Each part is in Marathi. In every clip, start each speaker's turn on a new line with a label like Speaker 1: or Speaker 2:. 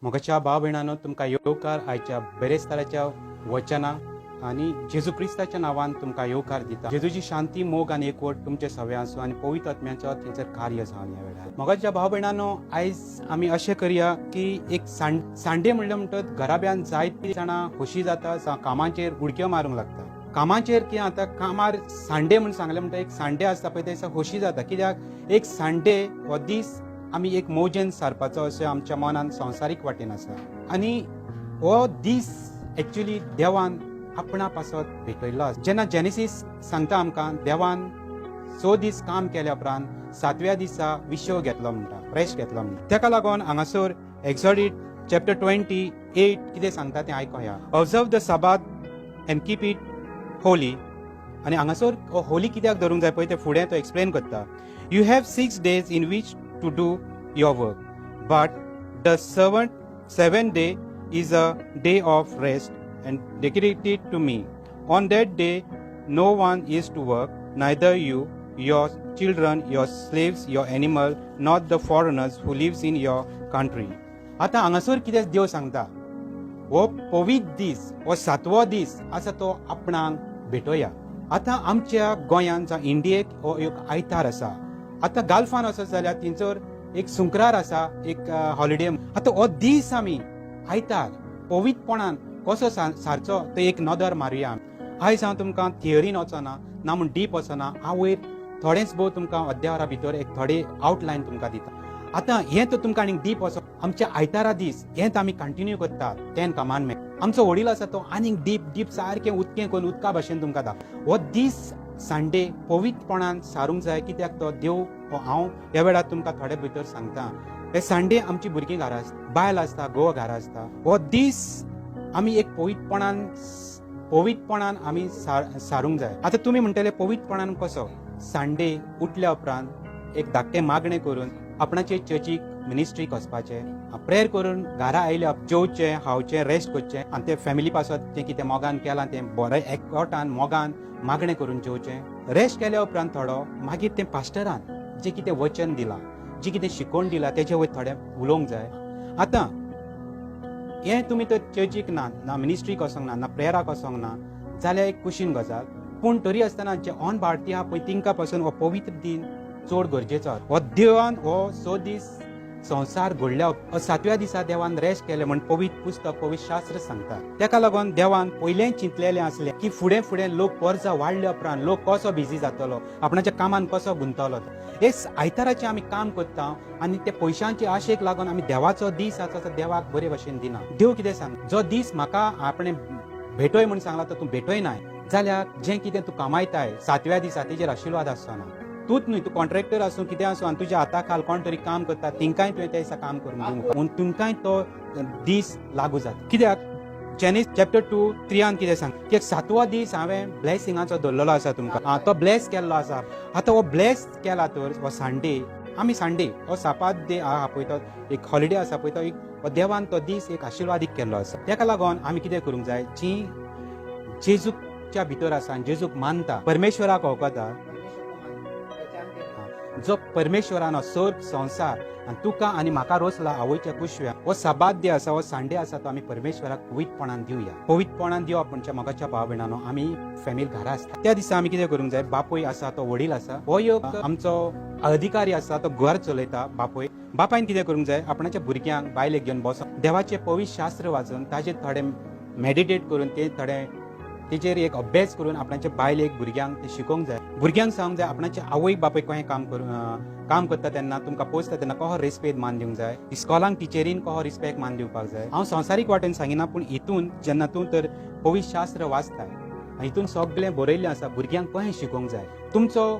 Speaker 1: मोगाच्या भाव भयणांनो, तुमकां येवकार आयच्या बेरेस्ताराच्या वचना आनी जेजू क्रिस्ताच्या नांवान तुमकां येवकार दिता. जेजूची शांती, मोग आनी एकवट तुमचे सगळे आसूं आनी पवित्र आत्म्याचो थंयसर कार्य जावन ह्या वेळार. मोगाच्या भाव भयणांनो, आयज आमी अशें करया की एक सांडे म्हणले म्हणटत घराब्यान जायतीं जाणां खोशी जाता, कामाचेर उडक्यो मारूंक लागता. कामाचेर की आतां कामार सांडे म्हूण सांगलें म्हणटा, एक सांडे आसता पळय थंयसर खोशी जाता. कित्याक एक सांडे हो दीस आमी एक मोजेन सारपाचो अशें आमच्या मनान संवसारीक वाटेन आसा. आनी हो दीस एक्चुअली देवान आपणा पासत भेटयल्लो आसा. जेन्ना जेनेसीस सांगता आमकां देवान 6 दीस काम केल्या उपरांत 7व्या दिसा विश्व घेतलो म्हणटा, रेस्ट घेतलो म्हणटा. ताका लागून हांगासर एक्सोडस चॅप्टर 28 कितें सांगता तें आयकया. Observe the sabbath and keep it holy. आनी हांगासर होली कित्याक धरूंक जाय पळय तें फुडें तो एक्सप्लेन करता. You have 6 days in which to do your work, but the seventh day is a day of rest and dedicated to me. On that day no one is to work, neither you, your children, your slaves, your animal, not the foreigners who lives in your country. आता हांगासर कितें देव सांगता, हो पवित्र दीस, हो 7वो दीस आसा तो आपणाक भेटोया. आतां आमच्या गोंयांत जावं इंडियेक हो एक आयतार आसा. आतां गाल्फान वचत जाल्यार थंयसर एक सुंकरार आसा, एक हॉलिडे. आतां हो दीस आमी आयतार पवित्रपणान कसो सारचो तो एक नदर मारुया. आयज हांव तुमकां थियरीन वचना ना म्हूण डीप वचना, हांव वयर थोडेंच भोव तुमकां अध्यावरा भितर एक थोडे आउटलायन तुमकां दिता. आतां हें तर तुमकां आनीक डीप वचप, आमच्या आयतारा दीस हें आमी कंटिन्यू करतात 10 कमांडमेंट. आमचो वडील आसा तो आनीक डीप सारकें उदकें करून उदका भाशेन तुमकां दा. हो दीस संडे पवित्रपणान सारूंक जाय. कित्याक तो देव हांव ह्या वेळार तुमकां थोडे भितर सांगता. हे संडे आमची भुरगीं घरा आसता, बायल आसता, घोव घरा आसता. हो दीस आमी एक पवित्रपणान आमी सारूंक जाय. आतां तुमी म्हणटले पवित्रपणान कसो? संडे उठल्या उपरांत एक धाकटें मागणें करून आपणाचे चर्चीक मिनिस्ट्रीक वचपाचें, प्रेयर करून घरा आयल्या जेवचें, खावचें, रेस्ट करचें आनी ते फॅमिली पासत तें कितें मोगान केलां तें बरें एकवटान मोगान मागणें करून जेवचें. रेस्ट केल्या उपरांत थोडो मागीर तें पास्टरान जें कितें वचन दिलां, जें कितें शिकोवन दिलां तेजे वयर थोडें उलोवंक जाय. आतां हें तुमी तर चर्चीक ना मिनिस्ट्रीक वचोंक ना प्रेयराक वचोंक ना जाल्यार एक कुशीन गजाल. पूण तरी आसतना जे ऑन भारतीय आहा पळय तिंका पासून हो पवित्र दिन चड गरजेचो. हो देवान हो 6 दीस संवसार घडल्या 7व्या दिसा देवान रेस्ट केलें म्हण पवित्र पुस्तक पवित्र शास्त्र सांगता. ताका लागून देवान पयलें चिंतलेलें आसलें की फुडें लोक वर्सां वाडल्या उपरांत लोक कसो बिजी जातलो, आपणाच्या कामान कसो गुंतलो. हे आयताराचें आमी काम करता आनी ते पयशांचे आशेक लागून आमी देवाचो दीस आसा तो देवाक बरे भशेन दिना. देव कितें सांग, जो दीस म्हाका आपणें भेटोय म्हूण सांगला तो तूं भेटोयनाय जाल्यार जें कितें तूं कमायताय 7व्या दिसा तेजेर आशिर्वाद आसचो ना. तूंच न्हय, तूं कॉन्ट्रॅक्टर आसूं कितें आसूं आनी तुज्या हाता खाल कोण तरी काम करता तिंकाय तुवें त्या दिसा काम करून दिवंक पूण तुमकांय तो दीस लागू जाता. कित्याक जेनेसीस चॅप्टर 2:3 कितें सांग की 7वो दीस हांवें ब्लेसिंगाचो दवरलेलो आसा तुमकां, तो ब्लेस केल्लो आसा. आतां हो ब्लेस केला तर हो संडे आमी संडे हो 7th डे आहा पळय तो एक हॉलिडे आसा पळय तो एक देवान तो दीस एक आशिर्वादीक केल्लो आसा. ताका लागून आमी कितें करूंक जाय, जी जेजूच्या भितर आसा जेजूक मानता, परमेश्वराक वळखता, जो परमेश्वरान सर्ग संवसार आनी तुका आनी म्हाका रोसला आवयच्या कुशव्या हो 7th डे आसा, हो संडे आसा तो आमी परमेश्वराक पवित्रपणान दिवया. पवित्रपणान दिवप म्हणजे मोगाच्या भाव भयणांनो आमी फॅमिली घरा आसता त्या दिसा आमी कितें करूंक जाय, बापूय आसा तो वडील आसा, हो एक आमचो अधिकारी आसा तो घर चलयता बापूय. बापायन कितें करूंक जाय, आपणाच्या भुरग्यांक बायलेक घेवन बसोन देवाचें पवित्र शास्त्र वाचून ताचेर थोडें मेडिटेट करून ते थोडें तेजेर एक अभ्यास करून आपणाच्या बायलेक भुरग्यांक ते शिकोवंक जाय. भुरग्यांक सांगूंक जाय आपणाच्या आवय बापूय कशें काम करता तेन्ना तुमकां पोसता तेन्ना कसो रेस्पेद मान दिवंक जाय, इस्कॉलांक टिचरीन कसो रिस्पेक्ट मान दिवपाक जाय. हांव संवसारीक वाटेन सांगिना पूण हितून जेन्ना तूं तर पवित्र शास्त्र वाचताय हितून सगळें बरयल्लें आसा भुरग्यांक कशें शिकोवंक जाय. तुमचो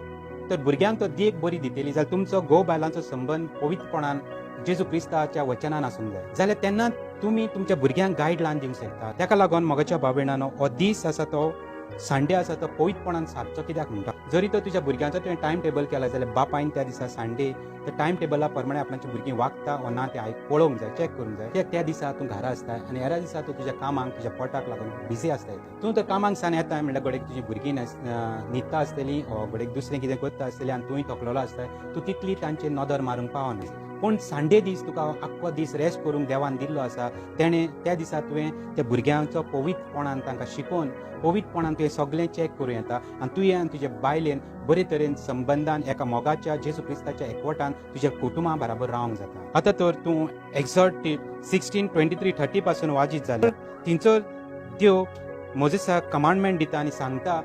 Speaker 1: तर भुरग्यांक तो देख बरी दितली जाल्यार तुमचो घोव बायलांचो संबंद पवित्रपणान जेजू क्रिस्ताच्या वचनान आसूंक जाय जाल्यार तेन्ना तुमी तुमच्या भुरग्यांक गायडलायन दिवंक शकता. ताका लागून मोगाच्या भाव भयणांनो हो दीस आसा तो संडे आसा तो पवित्रपणान सारचो. कित्याक म्हणटा, जरी तो तुज्या भुरग्यांचो तुवें टायम टेबल केला जाल्यार बापायन त्या दिसा संडे त्या टायम टेबला प्रमाणे आपणाची भुरगीं वागता वा ना तें पळोवंक जाय, चॅक करूंक जाय. त्या दिसा तूं घरा आसता आनी हेरा दिसा तूं तुज्या कामाक तुज्या पोटाक लागून बिजी आसता. तूं तर कामाक सान येता म्हणल्यार घडये तुजी भुरगीं न्हिदता आसतलीं वा घडये दुसरें कितें करता आसतलीं आनी तुंय थकलेलो आसता, तूं तितली तांचेर नदर मारूंक पावना. पूण संडे दीस तुका आख्खो दीस रेस्ट करूंक देवान दिल्लो आसा. तेणे त्या दिसा तुवें त्या भुरग्यांचो पवित्रपणान तांकां शिकोवन पवित्रपणान तुवें सगळें चॅक करूं येता आनी तुवें आनी तुजे बायलेन बरे तरेन संबंदान एका मोगाच्या जेजू क्रिस्ताच्या एकवटान तुज्या कुटुंबा बराबर रावंक जाता. आतां तर तूं एक्झॉर्ट 16:23-30 पासून वाजीत जालें. तिंचो देव मोजेसाक कमांडमेंट दिता आनी सांगता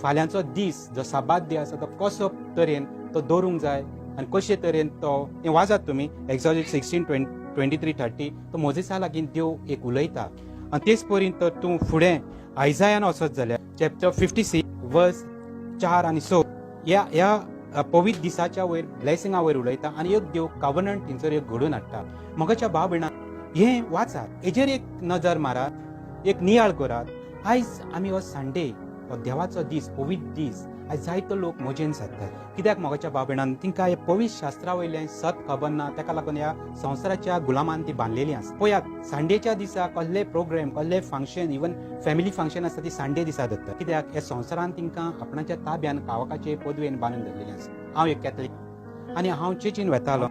Speaker 1: फाल्यांचो दीस जो साबात दे आसा तो कसो तरेन तो दवरूंक जाय आनी कशे तरेन तो हें वाचत तुमी एक्झॉर्ट 16:23-30 तो मोजेसा लागीं देव एक उलयता. आनी तेच परीन तर तूं फुडें आयजायान वचत जाल्यार चॅप्टर 56 वर्स 4 आनी 6 ह्या पवित्र दिसाच्या वयर ब्लेसिंगा वयर उलयता आनी एक देव कवनंट थिंचर एक घडोवन हाडटा. मोगाच्या भाव भयणां हें वाचात, हेजेर एक नजर मारात, एक नियाळ करात. आयज आमी हो संडे हो देवाचो दीस, पवित्र दीस, आयज जायतो लोक मोजेन सारतात. कित्याक मोगाच्या भाव भयणां तिंका हे पवित्र शास्त्रा वयलें सत खबर ना, ताका लागून ह्या संवसाराच्या गुलामान ती बांदलेली आसा. पळयात संडेच्या दिसा कसले प्रोग्राम, कसले फंक्शन, इवन फॅमिली फंक्शन आसता ती संडे दिसा जाता. कित्याक ह्या संवसारान तिंका आपणाच्या ताब्यान कावकाचे पदवेन बांदून दवरलेले आसा. हांव एक कॅथलीक आनी हांव चर्चीन वेतालो.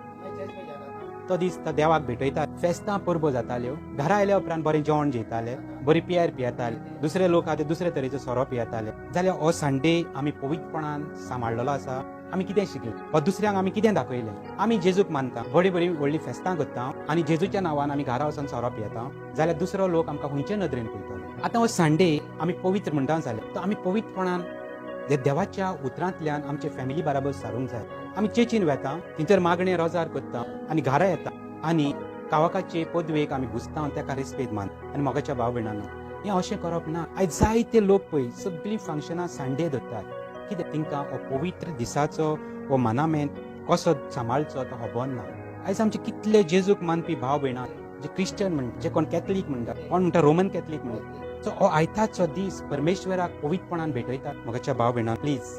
Speaker 1: तो दीस तो देवाक भेटयता. फेस्तां परबो जाताल्यो, घरा आयल्या उपरांत बरें जेवण जेयताले, बरी पियार पियेताले, दुसरे लोक आहा ते दुसरे तरेचो सोरो पियेताले. जाल्यार हो संडे आमी पवित्रपणान सांबाळलेलो आसा. आमी कितें शिकले वा दुसऱ्यांक आमी कितें दाखयलें. आमी जेजूक मानता, बरी बरी व्हडली फेस्तां करता आनी जेजूच्या नांवान आमी घरा वचून सोरो पियेता, जाल्यार दुसरो लोक आमकां खंयचे नदरेन पळयतलो. आतां हो संडे आमी पवित्र म्हणटा जाल्यार आमी पवित्रपणान देवाच्या उतरांतल्यान आमचे फॅमिली बराबर सारूंक जाय. आमी चर्चीन वेता, थंयसर मागणें रोजार करता आनी घरा येता आनी कावकाचे पदवेक आमी घुसता, ताका रिस्पेद मानता. आनी मोगाच्या भाव भयणांनो हें अशें करप ना. आयज जायते लोक पळय सगळीं फंक्शनां संडे दवरतात. कित्याक तिंकां हो पवित्र दिसाचो हो मनामेंत कसो सांबाळचो तो खबर ना. आयज आमचे कितले जेजूक मानपी भाव भयणां जे क्रिश्चन म्हणटा, जे कोण कॅथलीक म्हणटा, कोण म्हणटा रोमन कॅथलीक म्हणटा, सो हो आयताचो दीस परमेश्वराक पवित्रपणान भेटयतात. मोगाच्या भाव भयणां प्लीज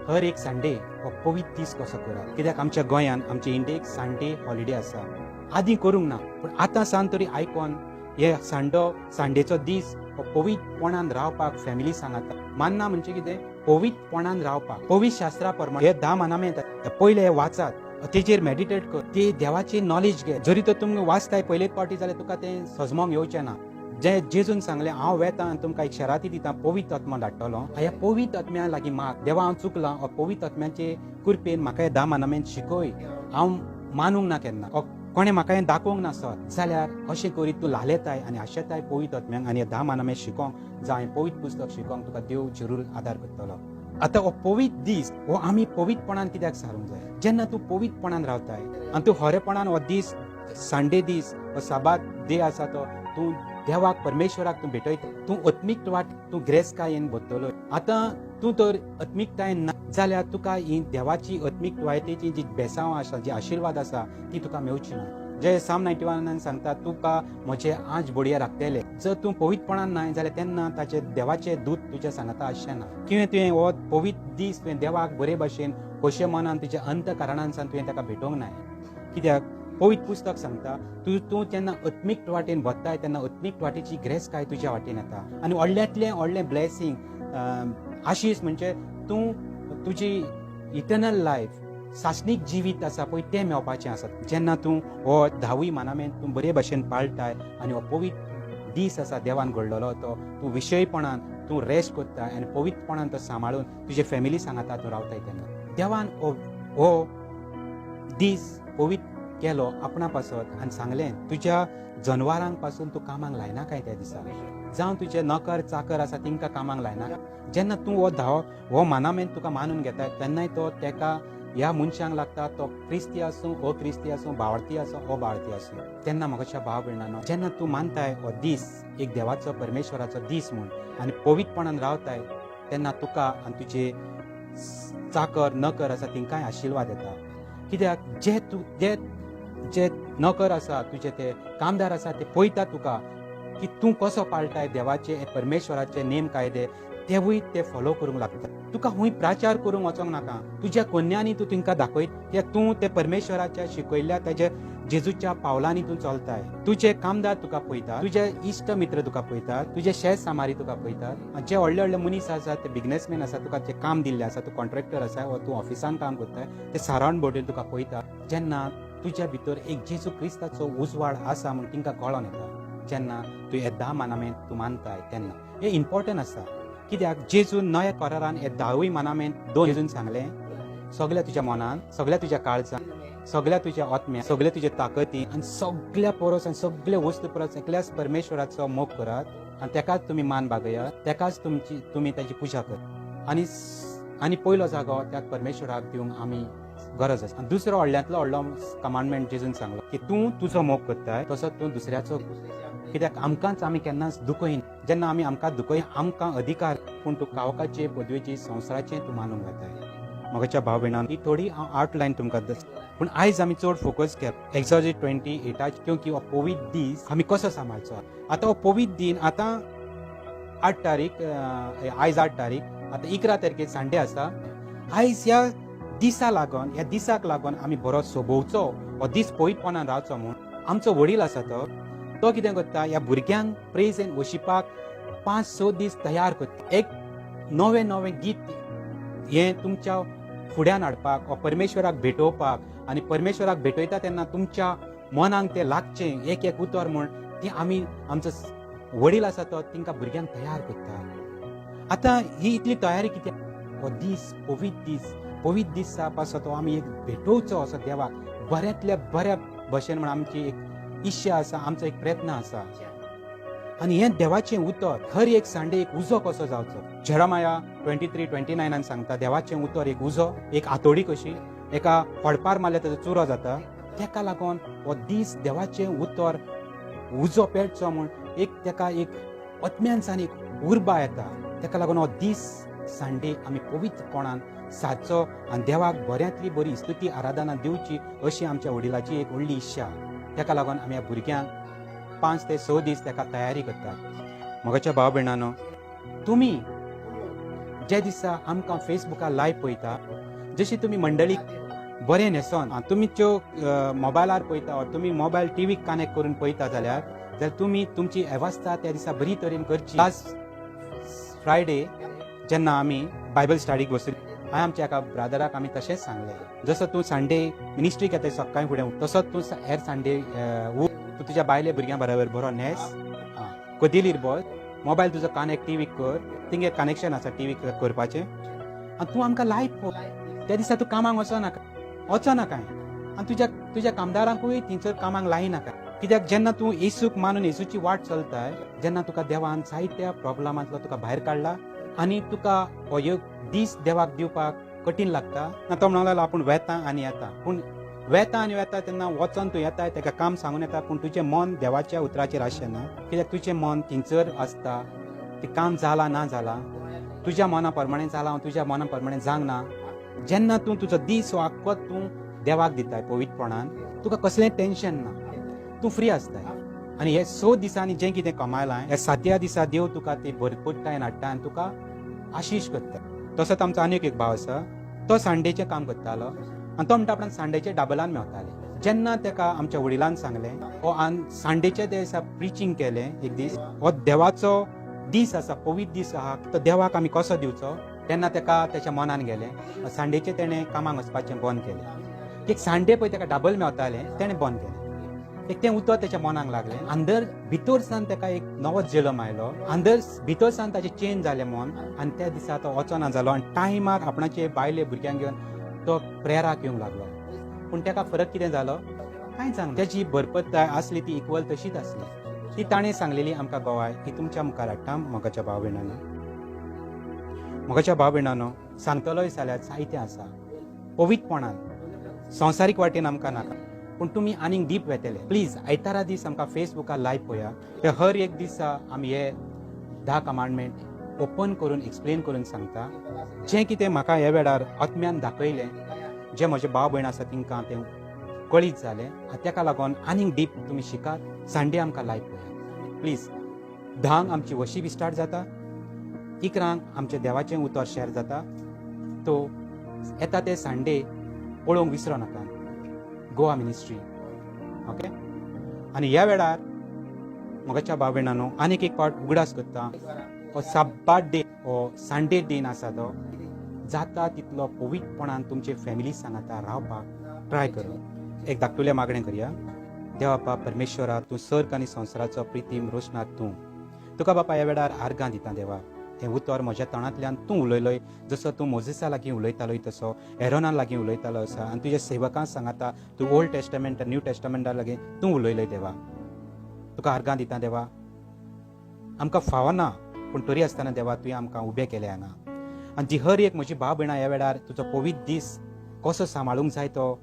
Speaker 1: हर एक संडे हो पवित्र दीस कसो करात. कित्याक आमच्या गोंयान आमच्या इंडियेक संडे हॉलिडे आसा. आदीं करूंक ना, पूण आतां सान तरी आयकोन हे संडेचो दीस हो पवित्रपणान रावपाक फॅमिली सांगता. मानना म्हणजे कितें, पवित्रपणान रावपाक पवित्र शास्त्रा प्रमाणे हे 10 मानामेंट पयले हे वाचात, तेजेर मेडिटेट कर, ते देवाची नॉलेज घे. जरी तर तुमकां वाचताय पयलेच पावटी जाल्यार तुका तें सजमोंक येवचें ना. जे जेजून सांगलें हांव वेता आनी तुमकां एक शराती दिता, पवित्र आत्मा धाडटलो. ह्या पवित्र आत्म्या लागीं माग, देवा हांव चुकलां, हो पवित्र आत्म्याचे कृपेन म्हाका हे 10 मानामेंट शिकय. हांव मानूंक ना केन्ना, कोणें म्हाका हें दाखोवंक ना सर. जाल्यार अशें करीत तूं लालेताय आनी आशेताय पवित्र आत्म्यांक आनी हे 10 मानामेंट शिकोंक जावं पवित्र पुस्तक शिकोंक तुका देव जरूर आदार करतलो. आतां हो पवित्र दीस हो आमी पवित्रपणान कित्याक सारूंक जाय. जेन्ना तूं पवित्रपणान रावताय आनी तूं खरेपणान हो दीस संडे दीस हो साबात डे आसा तो तूं देवाक परमेश्वराक तूं भेटयता, तूं आत्मीक तूं ग्रेस्कायेन बदतलो. आतां तूं तर आत्मीकतायेन ना जाल्यार तुका ही देवाची आत्मीकतायेची जी बेसांव आसा, जी आशिर्वाद आसा ती तुका मेवची ना. जे साम 91 सांगता तुका म्हजे आंज बडये राखतले. जर तूं पवित्रपणान ना जाल्यार तेन्ना ताचे देवाचे दूत तुज्या सांगता अशें ना. किंवा तुवें हो पवित्र दीस तुवें देवाक बरे भाशेन खोशे मनान तुज्या अंतकरणांसान तुवें ताका भेटोवंक ना. कित्याक पवित्र पुस्तक सांगता तूं जेन्ना आत्मीक वाटेन वताय तेन्ना आत्मीक वाटेची ग्रेस्काय तुज्या वाटेन येता. आनी व्हडल्यांतलें व्हडलें ब्लेसिंग आशीश म्हणजे तूं तुजी इटर्नल लायफ सासणीक जिवीत आसा पळय तें मेळपाचें आसा. जेन्ना तूं हो 10वी मानामेंट तूं बरे भाशेन पाळटाय आनी हो पवित्र दीस आसा देवान घडलेलो तो तूं विशयपणान तूं रेस्ट करता आनी पवित्रपणान तो सांबाळून तुजे फॅमिली सांगता तूं रावताय तेन्ना देवान हो दीस पवित्र केलो आपणा पासत आनी सांगलें तुज्या जनवारांक पासून तूं कामाक लायना काय त्या दिसा, जावं तुजे नोकर चाकर आसा तिंकां कामाक लायना. जेन्ना तूं हो मानामेंट तुका मानून घेता तेन्नाय तो तेका ह्या मनशांक लागता, तो क्रिस्ती आसूं अक्रिस्ती आसूं, बाळती आसूं अबाळती आसूं. तेन्ना म्हाका भाव भयणांनो जेन्ना तूं मानताय हो दीस एक देवाचो परमेश्वराचो दीस म्हूण आनी पवित्रपणान रावताय तेन्ना तुका आनी तुजे चाकर नोकर आसा तिंकांय आशिर्वाद येता. कित्याक जे नोकर आसा तुजे ते कामदार आसा ते पळयता तुका की तूं कसो पाळटाय देवाचे परमेश्वराचे नेम कायदे, तेवूय ते फॉलो करूंक लागता. तुका खूंय प्रचार करूंक वचोंक नाका. तुज्या कोन्यांनी तूं तिंकां दाखयत की तूं ते परमेश्वराच्या शिकयल्ल्या ताच्या जेजूच्या पावलांनी तूं चलताय. तुजे कामदार तुका पळयता, तुजे इश्ट मित्र तुका पळयतात, तुजे शेत सामारी तुका पळयतात. जे व्हडले व्हडले मनीस आसात ते बिझनेसमॅन आसा तुका जे काम दिल्ले आसा, तूं कॉन्ट्रॅक्टर आसा वा तूं ऑफिसान काम करताय, ते सरावंड बोर्डीर तुका पळयता. जेन्ना तुज्या भितर एक जेजू क्रिस्ताचो उजवाड आसा म्हूण तिंका कळोन येता जेन्ना तूं हे 10 मानामेंट तूं मानताय तेन्ना हे इम्पॉर्टंट आसा कित्याक जेजून नव्या करारान हे 10 मानामेंट 2 जेजून सांगले सगळ्या तुज्या मनान सगळ्या तुज्या काळजान सगळ्या तुज्या आत्म्यान सगळ्या तुज्या ताकदीन आनी सगळ्या परस आनी सगळ्या वस्तू परस एकल्याच परमेश्वराचो मोग करात आनी तेकाच तुमी मान बागयात तेकाच तुमी ताची पुजा करात आनी पयलो जागो त्या परमेश्वराक दिवंक आमी गरज आसा दुसरो व्हडल्यांतलो व्हडलो कमांडमेंट जेजून सांगलो की तूं तुजो मोग करताय तसोच तूं दुसऱ्याचो कित्याक आमकांच आमी केन्नाच दुखयन जेन्ना आमी आमकां दुखय आमकां अधिकार पूण तूं कावकाचे पदवेची संवसाराचें तूं मानूंक येताय म्हाज्या भाव भयणान ही थोडी आउटलायन तुमकां पूण आयज आमी चड फोकस केप एक्झॉजिट 28 क्योंकि हो पवित्र दीस आमी कसो सांबाळचो आतां हो पवित्र दिन आतां 8 तारीख आयज 8 तारीख आतां 11 तारखेक संडे आसा आयज ह्या दिसाक लागून आमी बरो सोबोवचो हो दीस पवित्रपणान रावचो म्हूण आमचो वडील आसा तो कितें करता ह्या भुरग्यांक प्रेज एंड वर्शिपाक 5-6 दीस तयार करता एक नवें गीत हें तुमच्या फुड्यान हाडपाक वा परमेश्वराक भेटोवपाक आनी परमेश्वराक भेटयता तेन्ना तुमच्या मनाक तें लागचें एक उतर म्हूण ती आमी आमचो वडील आसा तो तिंका भुरग्यांक तयार करता आतां ही इतली तयारी कित्याक हो दीस पवित्र दीस पासो तो आमी एक भेटोवचो असो देवाक बऱ्यांतल्या बऱ्या भशेन म्हण आमची एक इच्छा आसा आमचो एक प्रयत्न आसा आनी हें देवाचें उतर हर एक संडे एक उजो कसो जावचो जेरमाया 23:29 सांगता देवाचें उतर एक उजो एक आतोडी कशी एका पडपार मारल्यार ताचो चुरो जाता तेका लागून हो दीस देवाचें उतर उजो पेटचो म्हूण एक तेका एक आत्म्यानसान एक उर्बा येता तेका लागून हो दीस संडे आमी पवित्रपणान सादचो आनी देवाक बऱ्यांतली बरी स्तुती आराधना दिवची अशी आमच्या वडिलाची एक व्हडली इच्छा तेका लागून आमी ह्या भुरग्यांक 5 ते 6 दीस तेका तयारी करतात म्हज्या भाव भयणांनो तुमी जे दिसा आमकां फेसबुकार लायव्ह पळयता जशी तुमी मंडळीक बरें न्हेसोन तुमच्यो मोबायलार पळयता वा तुमी मोबायल टीव्हीक कनेक्ट करून पळयता जाल्यार तुमी तुमची वेवस्था त्या दिसा बरी तरेन करची लास्ट फ्रायडे जेन्ना आमी बायबल स्टडीक बसली हांवें आमच्या एका ब्रादराक आमी तशेंच सांगलें जसो तूं संडे मिनिस्ट्रीक येता सकाळीं फुडें तसोच तूं हेर संडे तूं तुज्या बायले भुरग्यां बरोबर बरो न्हेस कदिलीर बस मोबायल तुजो कनेक्ट टीव्हीक कर तिंगे कनेक्शन आसा टीव्हीक करपाचें आनी तूं आमकां लायव्ह पळय त्या दिसा तूं कामाक वचो नाका आनी तुज्या कामदारांकूय थंयसर कामाक लायनाका कित्याक जेन्ना तूं येसूक मानून येसूची वाट चलताय जेन्ना तुका देवान जायत्या प्रॉब्लमांतलो तुका भायर काडला आनी तुका हो एक दीस देवाक दिवपाक कठीण लागता तो म्हणून आपूण वेता आनी येता पूण वेता तेन्ना वचोन तूं येताय तेका काम सांगून येता पूण तुजें मन देवाच्या उतराचेर आसचें कित्याक तुजें मन थिंगसर आसता तें काम जाला ना जाला तुज्या मना प्रमाणे जाला तुज्या मना प्रमाणे जावंक ना जेन्ना तूं तुजो दीस हो आख्खो तूं देवाक दिताय पवित्रपणान तुका कसलेंय टेन्शन ना तूं फ्री आसताय आनी हे 6 दिसांनी जें कितें कमायलां हे 7 दिसा देव तुका ते भरपट्टायन हाडटा आनी तुका आशीश करता तसोच आमचो आनीक एक भाव आसा तो संडेचें काम करतालो आनी तो म्हणटा आपणाक संडेचे डबलान मेवताले जेन्ना तेका आमच्या वडिलान सांगलें हो संडेच्या दिसा प्रिचींग केलें एक दीस हो देवाचो दीस आसा पवित्र दीस आहा तो देवाक आमी कसो दिवचो तेन्ना तेका तेच्या मनान गेलें संडेचें तेणें कामाक वचपाचें बंद केलें एक संडे पळय तेका डबल मेवतालें तेणें बंद केलें एक तें उतर तेच्या मनाक लागलें अंदर भितरसान तेका एक नवो जेलम आयलो अंदर भितरसान ताचें चेंज जालें मन आनी त्या दिसा तो वचना जालो आनी टायमार आपणाचे बायले भुरग्यांक घेवन तो प्रेराक येवंक लागलो पूण तेका फरक कितें जालो कांयच जावंक तेची भरपताय आसली ती इक्वल तशीच आसली ती ताणें सांगलेली आमकां गोवाय ती तुमच्या मुखार हाडटा मोगाच्या भाव भयणांनो सांगतलोय जाल्यार जायतें आसा पवित्रपणान संवसारीक वाटेन आमकां नाका पूण तुमी आनीक डीप वेतले प्लीज आयतारा दीस आमकां फेसबुकार लायव्ह पळया हे हर एक दिसा आमी हे 10 कमांडमेंट ओपन करून एक्सप्लेन करून सांगता जें कितें म्हाका ह्या वेळार आत्म्यान दाखयलें जे म्हजे भाव भयण आसा तिंकां तें कळीत जालें तेका लागून आनीक डीप तुमी शिकात संडे आमकां लायव्ह पळया प्लीज 10 आमची वर्शीप स्टार्ट जाता 11 आमचे देवाचें उतर शेअर जाता तो येता ते संडे पळोवंक विसरो नाका गोवा मिनिस्ट्री ओके आनी ह्या वेळार मोगाच्या भाव भयणांनो आनीक एक पावट उगडास करता हो सब्बात डे हो संडे दिन आसा तो जाता तितलो पवित्रपणान तुमचे फॅमिली सांगाता रावपाक ट्राय करूं एक धाकटुलें मागणें करया. देवा बापा परमेश्वरा, तूं सर्ग आनी संवसाराचो प्रितीम रोशनाथ तूं. तुका बापा ह्या वेळार आर्गां दिता देवा. हें उतर म्हज्या तोंडांतल्यान तूं उलयलोय, जसो तूं मोजेसा लागीं उलयतालोय तसो एरोना लागीं उलयतालो आसा. आनी तुज्या सेवकांक सांगाता तूं ओल्ड टेस्टमेंट न्यू टेस्टमेंटा लागीं तूं उलयलोय देवा. तुका आर्गां दिता देवा. आमकां फावना पूण तरी आसतना देवा तुवें आमकां उबें केलें हांगा. आनी जी हर एक म्हजी भाव भयणां ह्या वेळार तुजो पवित्र दीस कसो सांबाळूंक जाय तो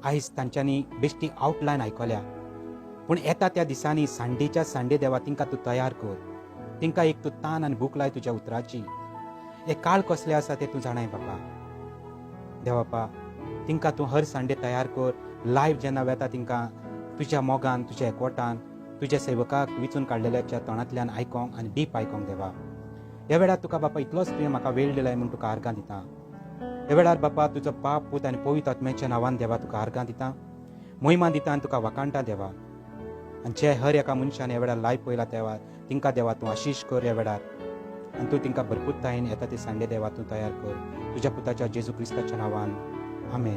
Speaker 1: आयज तांच्यांनी बेश्टी आउटलायन आयकल्या. पूण येता त्या दिसांनी संडेच्या संडे देवा तिंकां तूं तयार कर. तिंकां एक तूं तान आनी भूक लाय तुज्या उतराची. हे काळ कसले आसा ते तूं जाणाय बापा. देवा बापा तिंकां तूं हर संडे तयार कर. लायव्ह जेन्ना वेता तिंकां तुज्या मोगान तुज्या एकवटान तुज्या सेवकाक विचून काडलेल्याच्या तोंडांतल्यान आयकोंक आनी डीप आयकोंक देवा. ह्या वेळार तुका बापा इतलोच तुवें म्हाका वेळ दिलाय म्हूण तुका आर्गां दिता. ह्या वेळार बापा तुजो बाप पूत आनी पवित्र आत्म्याच्या नांवान देवा तुका आर्गां दिता. महिमा दिता आनी तुका वखाणटा देवा. आनी जे हर एका मनशान ह्या वेळार लायव्ह पळयला देवा तिंकां देवा तूं आशीश कर ह्या वेळार. आनी तूं तिंकां भरपूर तायेन येता ते संडे देवा तूं तयार कर. तुज्या पुताच्या जेजू क्रिस्ताच्या नांवान आमेन.